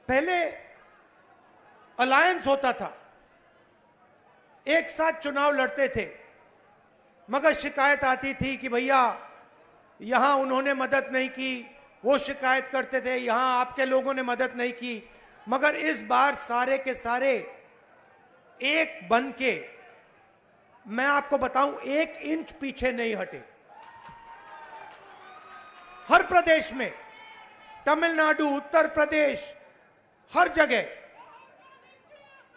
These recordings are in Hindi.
पहले अलायंस होता था, एक साथ चुनाव लड़ते थे, मगर शिकायत आती थी कि भैया यहां उन्होंने मदद नहीं की, वो शिकायत करते थे यहां आपके लोगों ने मदद नहीं की। मगर इस बार सारे के सारे एक बन के, मैं आपको बताऊं, 1 इंच पीछे नहीं हटे। हर प्रदेश में, तमिलनाडु, उत्तर प्रदेश, हर जगह,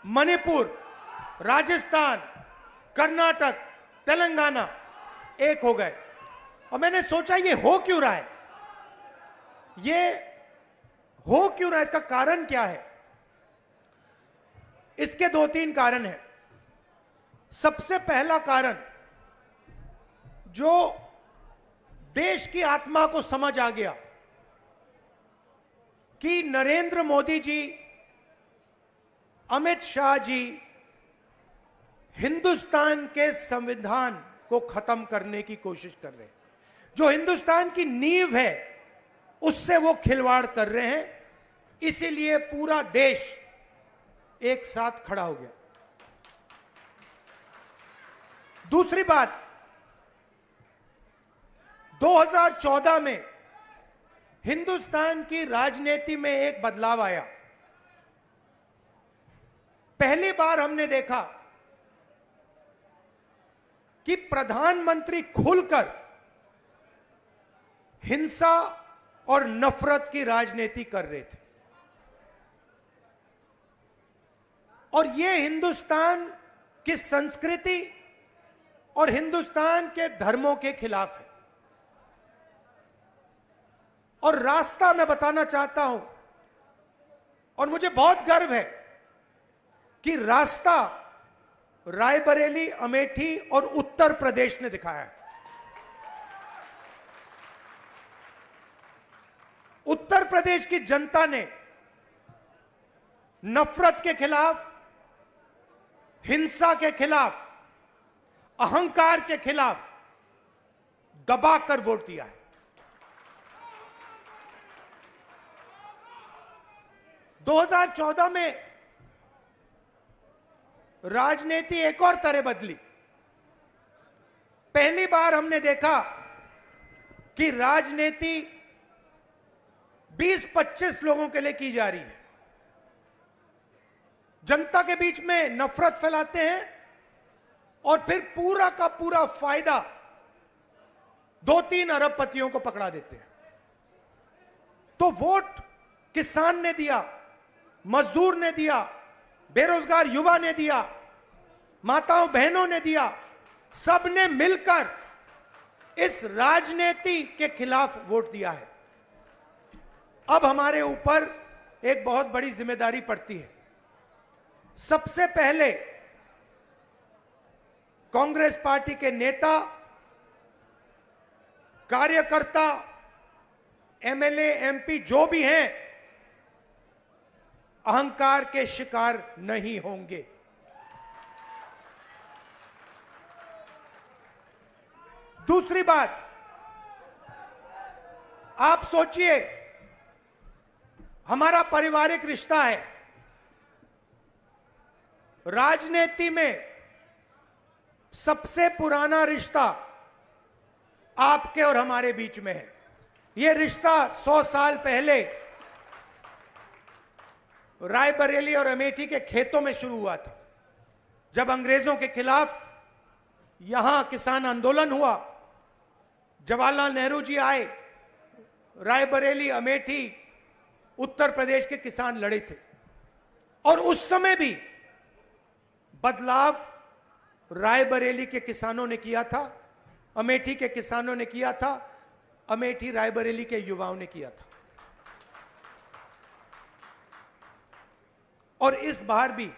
मणिपुर, राजस्थान, कर्नाटक, तेलंगाना एक हो गए। और मैंने सोचा ये हो क्यों रहा है, ये हो क्यों रहा है, इसका कारण क्या है? इसके 2-3 कारण हैं। सबसे पहला कारण, जो देश की आत्मा को समझ आ गया कि नरेंद्र मोदी जी, अमित शाह जी हिंदुस्तान के संविधान को खत्म करने की कोशिश कर रहे हैं। जो हिंदुस्तान की नींव है उससे वो खिलवाड़ कर रहे हैं, इसीलिए पूरा देश एक साथ खड़ा हो गया। दूसरी बात, 2014 में हिंदुस्तान की राजनीति में एक बदलाव आया। पहली बार हमने देखा कि प्रधानमंत्री खुलकर हिंसा और नफरत की राजनीति कर रहे थे, और यह हिंदुस्तान की संस्कृति और हिंदुस्तान के धर्मों के खिलाफ है। और रास्ता मैं बताना चाहता हूं, और मुझे बहुत गर्व है कि रास्ता रायबरेली, अमेठी और उत्तर प्रदेश ने दिखाया है। उत्तर प्रदेश की जनता ने नफरत के खिलाफ, हिंसा के खिलाफ, अहंकार के खिलाफ दबाकर वोट दिया है। 2014 में राजनीति एक और तरह बदली। पहली बार हमने देखा कि राजनीति 20-25 लोगों के लिए की जा रही है। जनता के बीच में नफरत फैलाते हैं और फिर पूरा का पूरा फायदा 2-3 अरबपतियों को पकड़ा देते हैं। तो वोट किसान ने दिया, मजदूर ने दिया, बेरोजगार युवा ने दिया, माताओं बहनों ने दिया, सबने मिलकर इस राजनीति के खिलाफ वोट दिया है। अब हमारे ऊपर एक बहुत बड़ी जिम्मेदारी पड़ती है। सबसे पहले कांग्रेस पार्टी के नेता, कार्यकर्ता, एमएलए, एमपी जो भी हैं, अहंकार के शिकार नहीं होंगे। दूसरी बात, आप सोचिए, हमारा पारिवारिक रिश्ता है। राजनीति में सबसे पुराना रिश्ता आपके और हमारे बीच में है। यह रिश्ता 100 साल पहले रायबरेली और अमेठी के खेतों में शुरू हुआ था। जब अंग्रेजों के खिलाफ यहां किसान आंदोलन हुआ, जवाहरलाल नेहरू जी आए, रायबरेली, अमेठी, उत्तर प्रदेश के किसान लड़े थे। और उस समय भी बदलाव रायबरेली के किसानों ने किया था, अमेठी के किसानों ने किया था, अमेठी रायबरेली के युवाओं ने किया था। और इस बार भी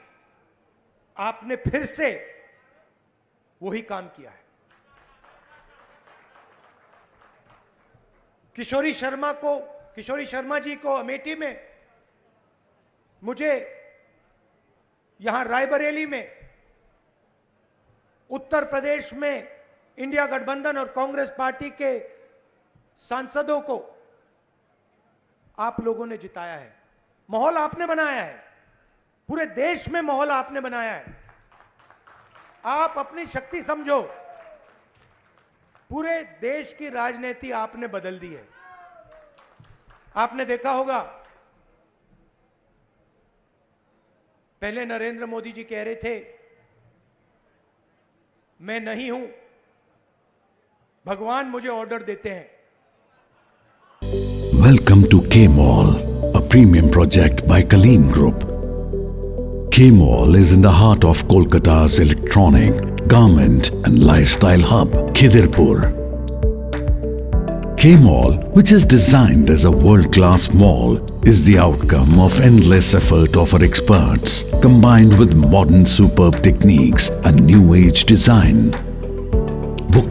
आपने फिर से वही काम किया है। किशोरी शर्मा जी को अमेठी में, मुझे यहां रायबरेली में, उत्तर प्रदेश में इंडिया गठबंधन और कांग्रेस पार्टी के सांसदों को आप लोगों ने जिताया है। माहौल आपने बनाया है, पूरे देश में माहौल आपने बनाया है। आप अपनी शक्ति समझो, पूरे देश की राजनीति आपने बदल दी है। आपने देखा होगा, पहले नरेंद्र मोदी जी कह रहे थे मैं नहीं हूं, भगवान मुझे ऑर्डर देते हैं। Welcome to K-Mall, a premium project by Kaleen Group. K-Mall is in the heart of Kolkata's electronic, garment and lifestyle hub, Khidirpur. K-Mall, which is designed as a world-class mall, is the outcome of endless effort of our experts, combined with modern superb techniques and new age design.